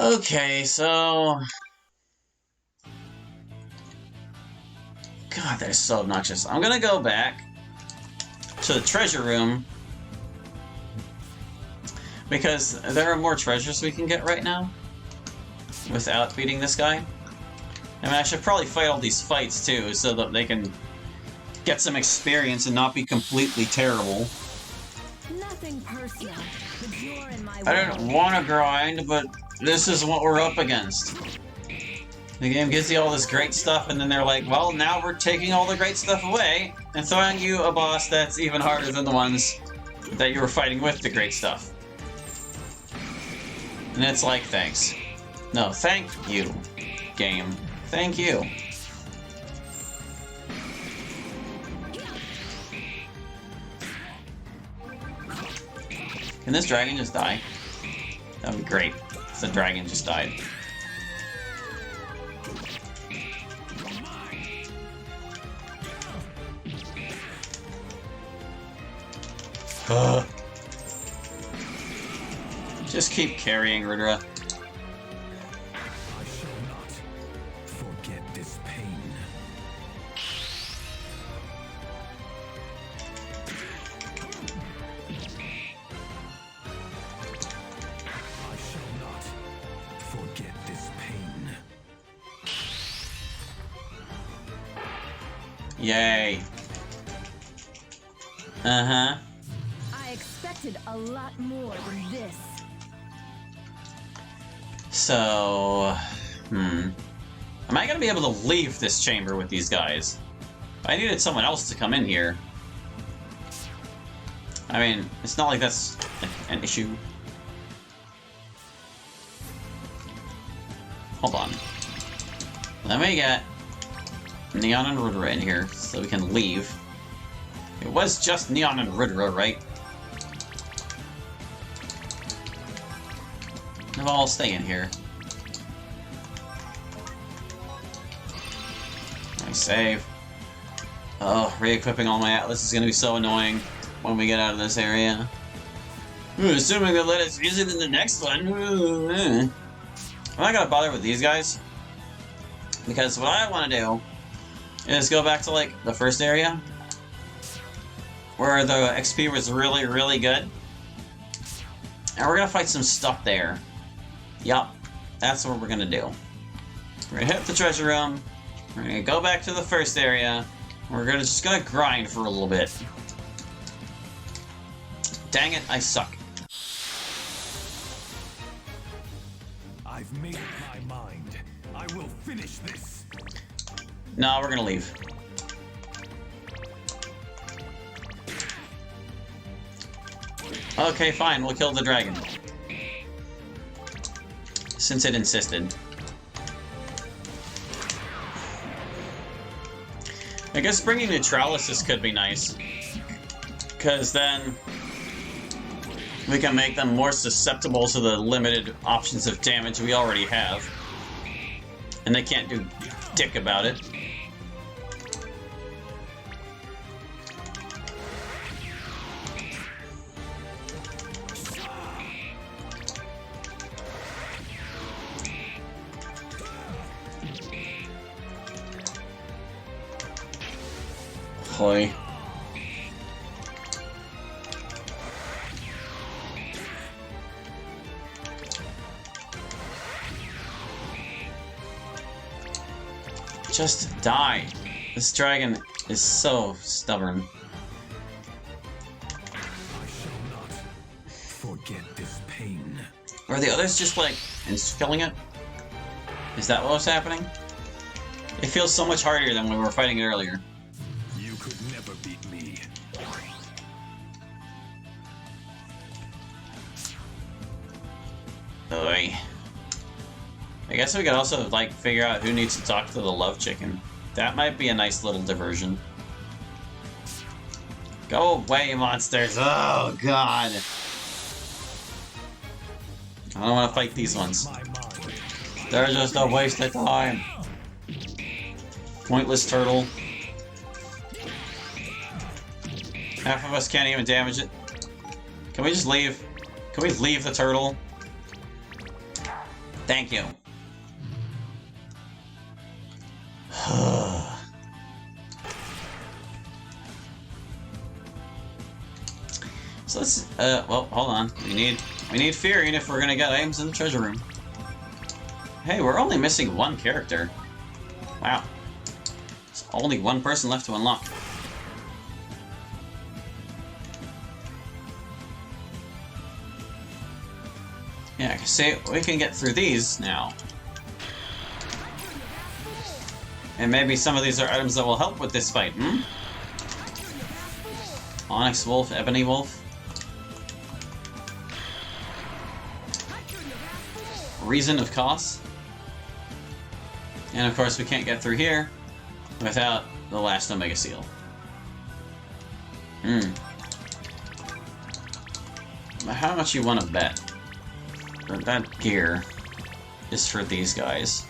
Okay, so... God, they're so obnoxious. I'm gonna go back to the treasure room because there are more treasures we can get right now without beating this guy. I mean, I should probably fight all these fights too so that they can get some experience and not be completely terrible. Nothing personal. I don't want to grind, but this is what we're up against. The game gives you all this great stuff, and then they're like, well, now we're taking all the great stuff away and throwing you a boss that's even harder than the ones that you were fighting with the great stuff. And it's like, thanks. No, thank you, game. Thank you. Can this dragon just die? That would be great if the dragon just died. Just keep carrying, Rudra. I shall not forget this pain. I shall not forget this pain. Yay. Uh-huh. I expected a lot more than this. So... Am I gonna be able to leave this chamber with these guys? I needed someone else to come in here. I mean, it's not like that's an issue. Hold on. Let me get Neon and Rudra in here so we can leave. It was just Neon and Rudra, right? No, I'll stay in here. I save. Oh, re-equipping all my Atlas is gonna be so annoying when we get out of this area. Assuming they'll let us use it in the next one. I'm not gonna bother with these guys. Because what I want to do is go back to, like, the first area where the XP was really, really good. And we're gonna fight some stuff there. Yup, that's what we're gonna do. We're gonna hit the treasure room, we're gonna go back to the first area, we're just gonna grind for a little bit. Dang it, I suck. I've made up my mind. I will finish this. No, we're gonna leave. Okay, fine, we'll kill the dragon. Since it insisted. I guess bringing neutralisis could be nice. Because then we can make them more susceptible to the limited options of damage we already have. And they can't do dick about it. Hoy. Just die. This dragon is so stubborn. I shall not forget this pain. Are the others just like insta-killing it? Is that what was happening? It feels so much harder than when we were fighting it earlier. You could never beat me. Oy. I guess we could also, like, figure out who needs to talk to the love chicken. That might be a nice little diversion. Go away, monsters! Oh, God! I don't want to fight these ones. They're just a waste of time. Pointless turtle. Half of us can't even damage it. Can we just leave? Can we leave the turtle? Thank you. So let's, well, hold on. We need Fearing if we're gonna get items in the treasure room. Hey, we're only missing one character. Wow. There's only one person left to unlock. Yeah, see, we can get through these now. And maybe some of these are items that will help with this fight, hmm? Onyx Wolf, Ebony Wolf. Reason of Cost. And of course we can't get through here without the last Omega Seal. But how much you want to bet? That gear is for these guys.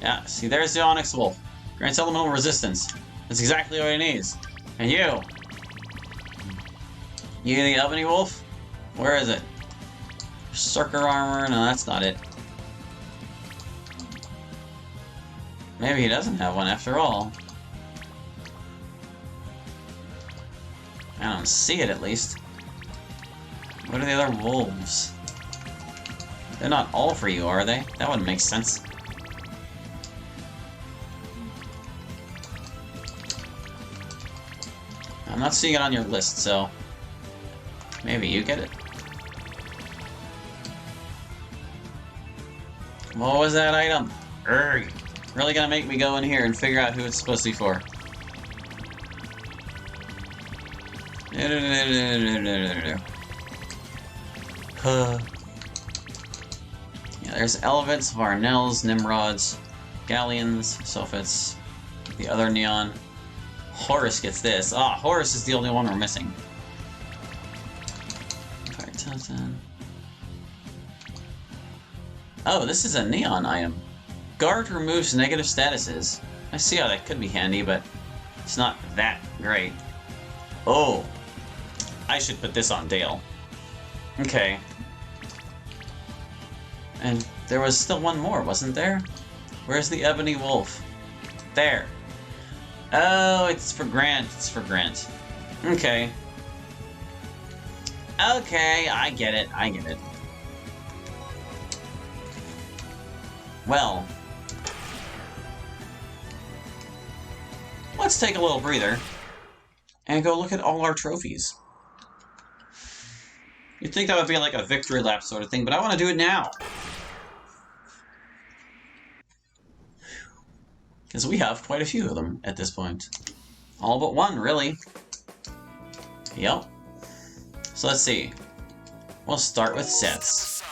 Yeah, see, there's the Onyx Wolf. Grants elemental resistance. That's exactly what he needs. And you? You the Ebony Wolf? Where is it? Berserker armor? No, that's not it. Maybe he doesn't have one after all. I don't see it, at least. What are the other wolves? They're not all for you, are they? That wouldn't make sense. I'm not seeing it on your list, so maybe you get it. What was that item? Urgh. Really gonna make me go in here and figure out who it's supposed to be for. Yeah, there's Elephants, Varnels, Nimrods, Galleons, Sophits, the other Neon. Horus gets this. Ah, Horus is the only one we're missing. Oh, this is a Neon item. Guard removes negative statuses. I see how that could be handy, but it's not that great. Oh, I should put this on Dale. Okay. And there was still one more, wasn't there? Where's the Ebony Wolf? There. Oh, it's for Grant. It's for Grant. Okay. Okay, I get it. I get it. Well, let's take a little breather and go look at all our trophies. You'd think that would be like a victory lap sort of thing, but I want to do it now. Because we have quite a few of them at this point. All but one, really. Yep. So let's see. We'll start with Seth's.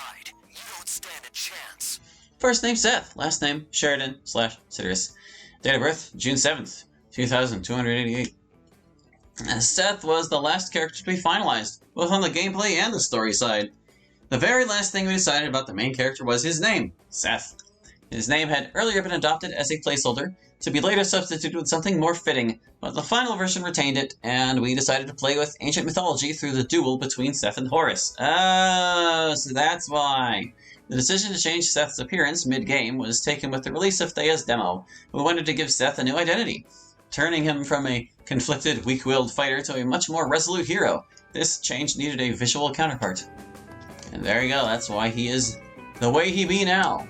First name Seth, last name Sheridan/Citrus. Date of birth June 7th, 2288. Seth was the last character to be finalized, both on the gameplay and the story side. The very last thing we decided about the main character was his name, Seth. His name had earlier been adopted as a placeholder, to be later substituted with something more fitting, but the final version retained it, and we decided to play with ancient mythology through the duel between Seth and Horus. Oh, so that's why. The decision to change Seth's appearance mid-game was taken with the release of Theia's demo, who wanted to give Seth a new identity, turning him from a conflicted, weak-willed fighter to a much more resolute hero. This change needed a visual counterpart. And there you go, that's why he is the way he be now.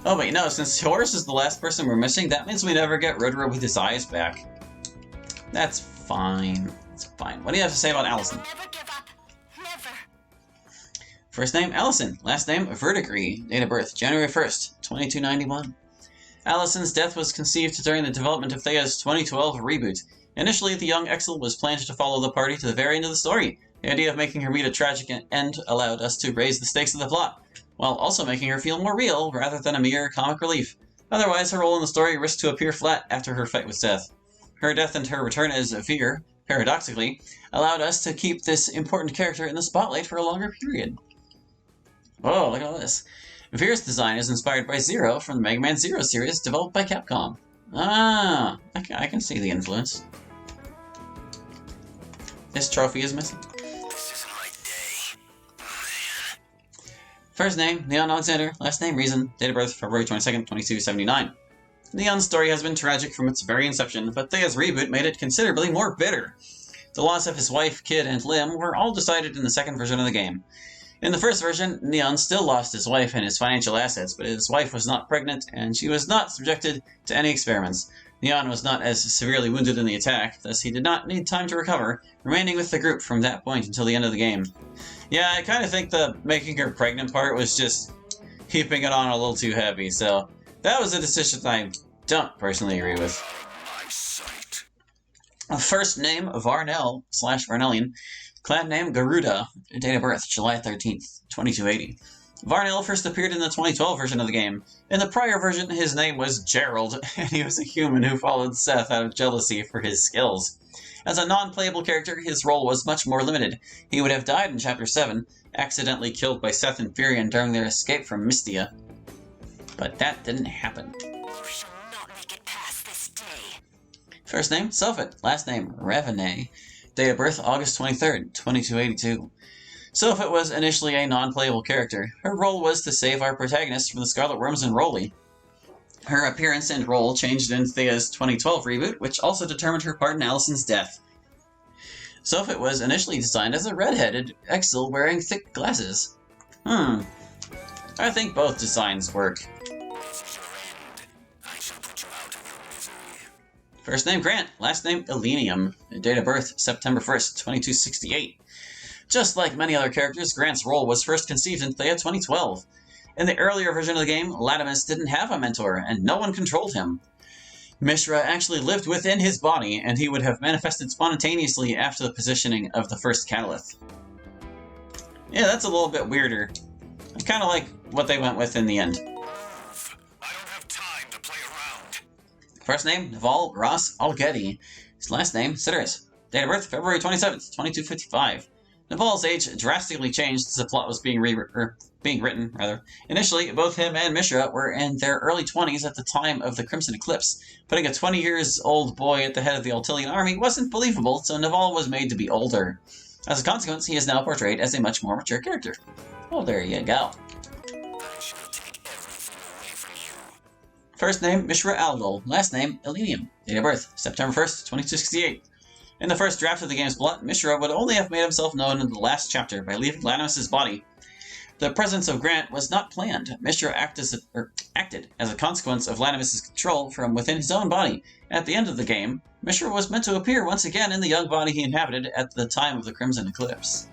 Oh, but you know, since Horus is the last person we're missing, that means we never get Rhodra with his eyes back. That's fine. It's fine. What do you have to say about Allison? Never give up. Never. First name, Allison. Last name, Verdigris. Date of birth, January 1st, 2291. Allison's death was conceived during the development of Theia's 2012 reboot. Initially, the young Exil was planned to follow the party to the very end of the story. The idea of making her meet a tragic end allowed us to raise the stakes of the plot, while also making her feel more real rather than a mere comic relief. Otherwise, her role in the story risked to appear flat after her fight with Seth. Her death and her return as Vir, paradoxically, allowed us to keep this important character in the spotlight for a longer period. Whoa, look at all this. Vir's design is inspired by Zero from the Mega Man Zero series developed by Capcom. Ah, I can see the influence. This trophy is missing. This isn't my day. First name, Neon Alexander. Last name, Reason. Date of birth, February 22nd, 2279. Neon's story has been tragic from its very inception, but Theia's reboot made it considerably more bitter. The loss of his wife, kid, and limb were all decided in the second version of the game. In the first version, Neon still lost his wife and his financial assets, but his wife was not pregnant, and she was not subjected to any experiments. Neon was not as severely wounded in the attack, thus he did not need time to recover, remaining with the group from that point until the end of the game. Yeah, I kind of think the making her pregnant part was just heaping it on a little too heavy, so that was a decision I don't personally agree with. First name, Varnell/Varnellian. Clan name, Garuda. Date of birth, July 13th, 2280. Varnell first appeared in the 2012 version of the game. In the prior version, his name was Gerald, and he was a human who followed Seth out of jealousy for his skills. As a non-playable character, his role was much more limited. He would have died in Chapter 7, accidentally killed by Seth and Furion during their escape from Mystia. But that didn't happen. You shall not make it past this day. First name, Sophet. Last name, Revenay. Date of birth, August 23rd, 2282. Sophet was initially a non-playable character. Her role was to save our protagonist from the Scarlet Worms and Rolly. Her appearance and role changed in Theia's 2012 reboot, which also determined her part in Allison's death. Sophet was initially designed as a red-headed Exil wearing thick glasses. I think both designs work. First name, Grant. Last name, Elenium. Date of birth, September 1st, 2268. Just like many other characters, Grant's role was first conceived in Theia 2012. In the earlier version of the game, Latimus didn't have a mentor, and no one controlled him. Mishra actually lived within his body, and he would have manifested spontaneously after the positioning of the first Catalyst. Yeah, that's a little bit weirder. I kind of like what they went with in the end. First name, Naval Ross Algetti. His last name, Citrus. Date of birth, February 27th, 2255. Naval's age drastically changed as the plot was being written. Initially, both him and Mishra were in their early 20s at the time of the Crimson Eclipse. Putting a 20-year-old boy at the head of the Altilian army wasn't believable, so Naval was made to be older. As a consequence, he is now portrayed as a much more mature character. Well, there you go. First name, Mishra Aldol. Last name, Elenium. Date of birth, September 1st, 2268. In the first draft of the game's plot, Mishra would only have made himself known in the last chapter by leaving Latimus' body. The presence of Grant was not planned. Mishra acted as a consequence of Latimus' control from within his own body. At the end of the game, Mishra was meant to appear once again in the young body he inhabited at the time of the Crimson Eclipse.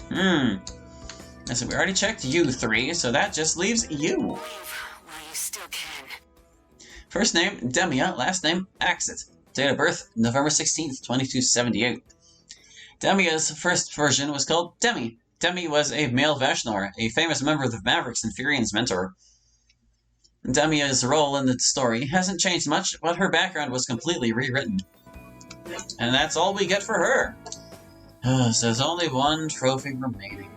So we already checked you three, so that just leaves you. While you still can. First name, Demia. Last name, Axit. Date of birth, November 16th, 2278. Demia's first version was called Demi. Demi was a male Vashnor, a famous member of the Mavericks and Furion's mentor. Demia's role in the story hasn't changed much, but her background was completely rewritten. And that's all we get for her. So there's only one trophy remaining.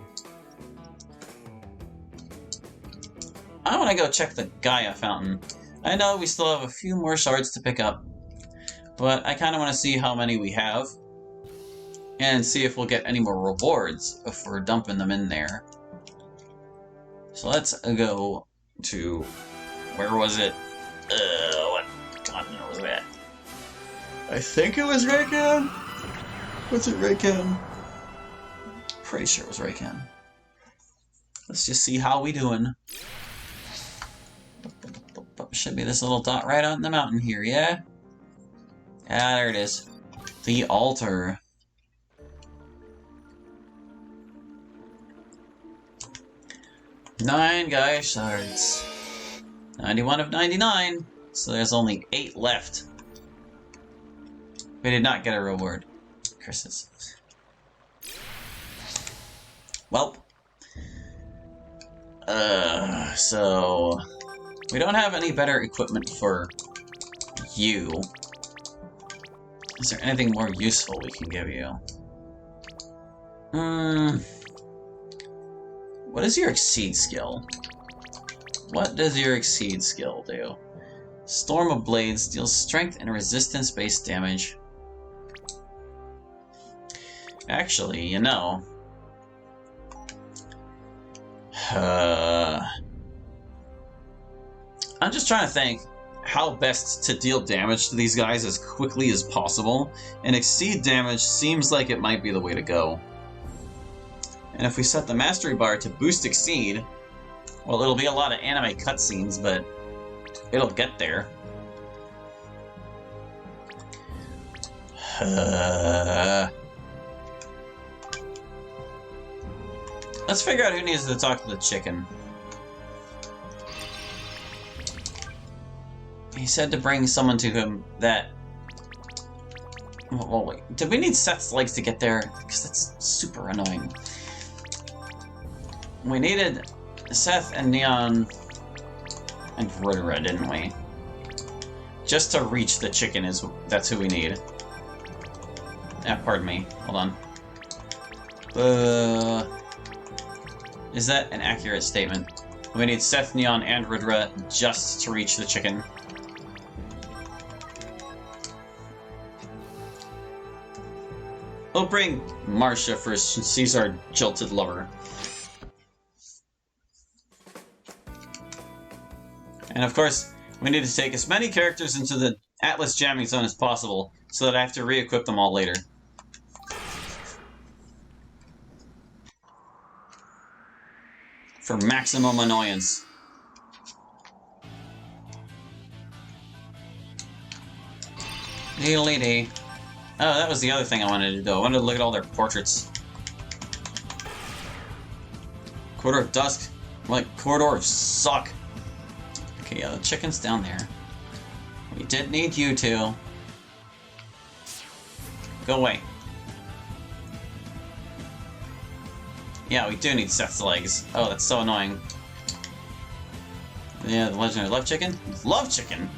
I want to go check the Gaia fountain. I know we still have a few more shards to pick up, but I kind of want to see how many we have, and see if we'll get any more rewards if we're dumping them in there. So let's go to... where was it? What continent was that? I think it was Raycan? Was it Raycan? Pretty sure it was Raycan. Let's just see how we doing. Should be this little dot right on the mountain here, yeah? Ah, there it is. The altar. Nine Gaia shards. 91 of 99. So there's only 8 left. We did not get a reward. Curses. Well. So... we don't have any better equipment for you. Is there anything more useful we can give you? What is your Exceed skill? What does your Exceed skill do? Storm of Blades deals strength and resistance-based damage. Actually, you know... I'm just trying to think how best to deal damage to these guys as quickly as possible, and exceed damage seems like it might be the way to go. And if we set the mastery bar to boost exceed, well, it'll be a lot of anime cutscenes, but it'll get there. Let's figure out who needs to talk to the chicken. He said to bring someone to him that... Well, wait. Did we need Seth's legs to get there? Because that's super annoying. We needed Seth and Neon and Rotara, didn't we? Just to reach the chicken that's who we need. Pardon me. Hold on. Is that an accurate statement? We need Seth, Neon, and Rotara just to reach the chicken. We'll bring Marcia first, since she's our jilted lover. And of course, we need to take as many characters into the Atlas jamming zone as possible, so that I have to re-equip them all later. For maximum annoyance. Dee-lee-dee. Oh, that was the other thing I wanted to do. I wanted to look at all their portraits. Corridor of Dusk. Like, corridors suck. Okay, yeah, the chicken's down there. We did need you two. Go away. Yeah, we do need Seth's legs. Oh, that's so annoying. Yeah, the legendary love chicken? Love chicken?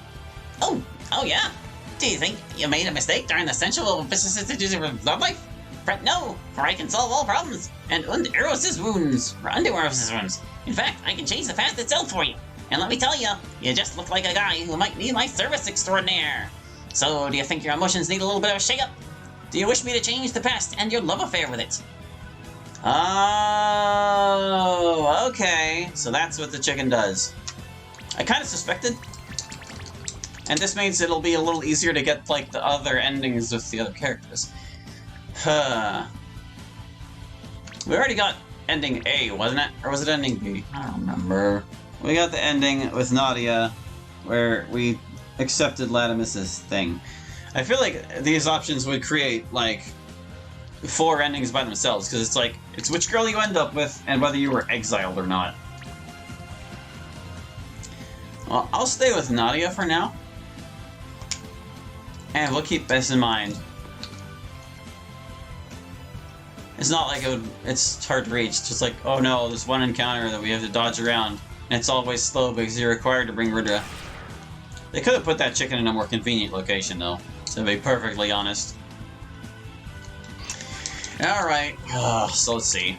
Oh yeah? Do you think you made a mistake during the sensual vicissitudes of love life? Fret no, for I can solve all problems, and Eros' wounds, or undo Eros' wounds. In fact, I can change the past itself for you. And let me tell you, you just look like a guy who might need my service extraordinaire. So, do you think your emotions need a little bit of a shake-up? Do you wish me to change the past and your love affair with it? Oh, okay. So that's what the chicken does. I kind of suspected. And this means it'll be a little easier to get, like, the other endings with the other characters. We already got ending A, wasn't it? Or was it ending B? I don't remember. We got the ending with Nadia, where we accepted Latimus's thing. I feel like these options would create, like, 4 endings by themselves, because it's like, it's which girl you end up with, and whether you were exiled or not. Well, I'll stay with Nadia for now. And we'll keep this in mind. It's not like it's hard to reach. It's just like, oh no, there's one encounter that we have to dodge around. And it's always slow because you're required to bring Rudra. They could have put that chicken in a more convenient location, though, to be perfectly honest. Alright, so let's see.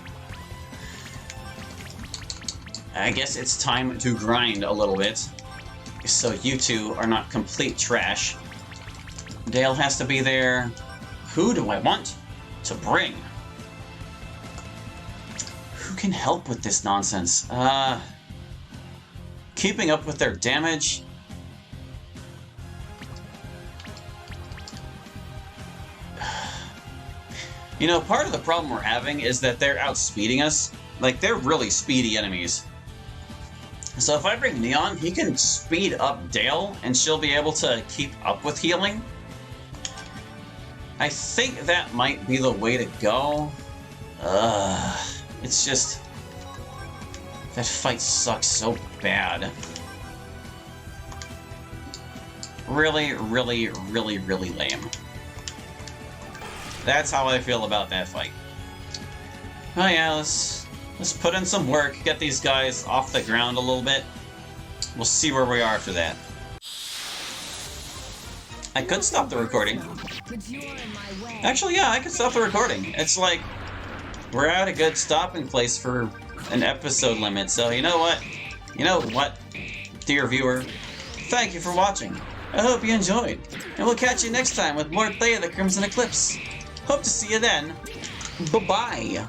I guess it's time to grind a little bit, so you two are not complete trash. Dale has to be there. Who do I want to bring? Who can help with this nonsense? Keeping up with their damage. You know, part of the problem we're having is that they're outspeeding us. Like, they're really speedy enemies. So if I bring Neon, he can speed up Dale, and she'll be able to keep up with healing. I think that might be the way to go. It's just... that fight sucks so bad. Really, really, really, really lame. That's how I feel about that fight. Oh yeah, let's put in some work, get these guys off the ground a little bit. We'll see where we are after that. I could stop the recording. Actually, yeah, I could stop the recording. It's like, we're at a good stopping place for an episode limit, so you know what? You know what, dear viewer? Thank you for watching. I hope you enjoyed, and we'll catch you next time with more Theia the Crimson Eclipse. Hope to see you then. Bye-bye.